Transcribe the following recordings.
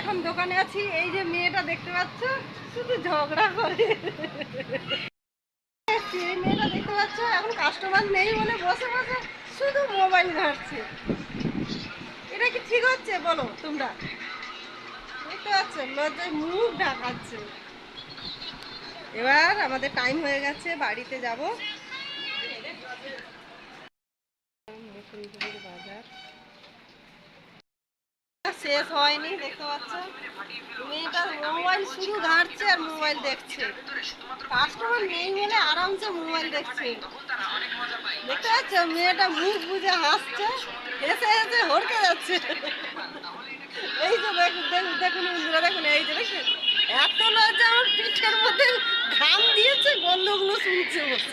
এখন দোকানে আছি। এই যে মেয়েটা দেখতে পাচ্ছ, শুধু ঝগড়া করে। এই মেয়েটা দেখতে পাচ্ছ, এখন কাস্টমার নেই বলে বসে বসে শুধু মোবাইল ঘাঁটছে। এটা কি ঠিক হচ্ছে বলো তোমরা? দেখতে পাচ্ছ, লজ্জায় মুখ ঢাকাচ্ছে। এবার আমাদের টাইম হয়ে গেছে, বাড়িতে যাব। মুসলপুরের বাজার শেষ হয়নি, দেখতে পাচ্ছ মেয়েটা মোবাইল শুধু ঘাঁটছে আর মোবাইল দেখছে। কাস্টমার নেই বলে আরামসে মোবাইল দেখছে। দেখতে পাচ্ছ মেয়েটা মুখ বুঝে হাসছে, হেসে হেসে হড়কে যাচ্ছে। এই যে দেখুন দেখুন দেখুন বন্ধুরা, দেখুন এই যে দেখুন, এত লজ্জা, আমার পিঠের মধ্যে ঘাম দিয়েছে, গন্ধগুলো শুনছে বসে।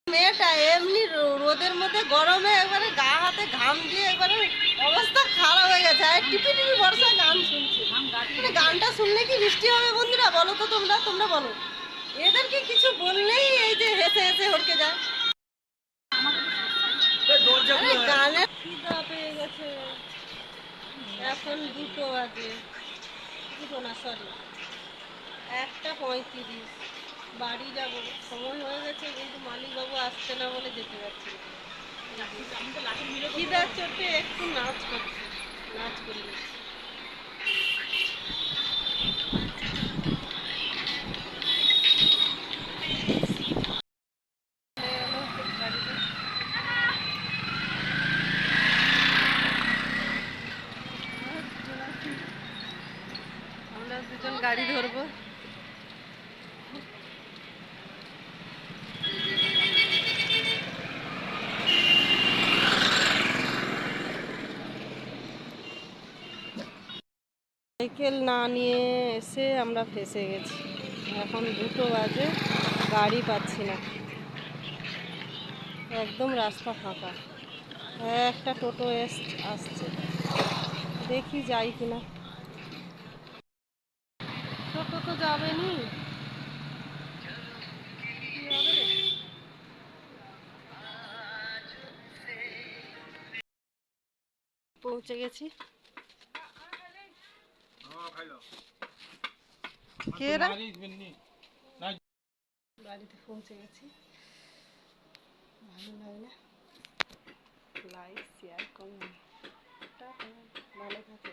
মেয়েটা এমনি রোদের মধ্যে গরমে একবারে গা হাতে ঘাম দিয়ে একবারে অবস্থা খারাপ হয়ে গেছে, আর টিপি টিপি বর্ষায় গান শুনছে। মানে গানটা শুনলে কি বৃষ্টি হবে বন্ধুরা? বলো তো তোমরা, তোমরা বলো। এদেরকে কিছু বললেই এই যে হেসে হেসে হড়কে যায়। গানের খিদা পেয়ে গেছে। এখন 2টো বাজে, 2টো না সরি, 1:35। বাড়ি যাব, সময় হয়ে গেছে, কিন্তু মালিকবাবু আসছে না বলে যেতে পারছি না। খিদার চোটে একটু নাচ করছি, নাচ করে নিচ্ছি। আমরা দুজন গাড়ি ধরবো। সাইকেল না নিয়ে এসে আমরা ফেঁসে গেছি। এখন 2টো বাজে, গাড়ি পাচ্ছি না, একদম রাস্তা ফাঁকা। একটা টোটো আসছে, দেখি যাই কিনা। টোটো তো যাবে নি, পৌঁছে গেছি। বাড়িতে পৌঁছে গেছি। ভালো লাগলে লাইক শেয়ার করুন। ভালো থাকে।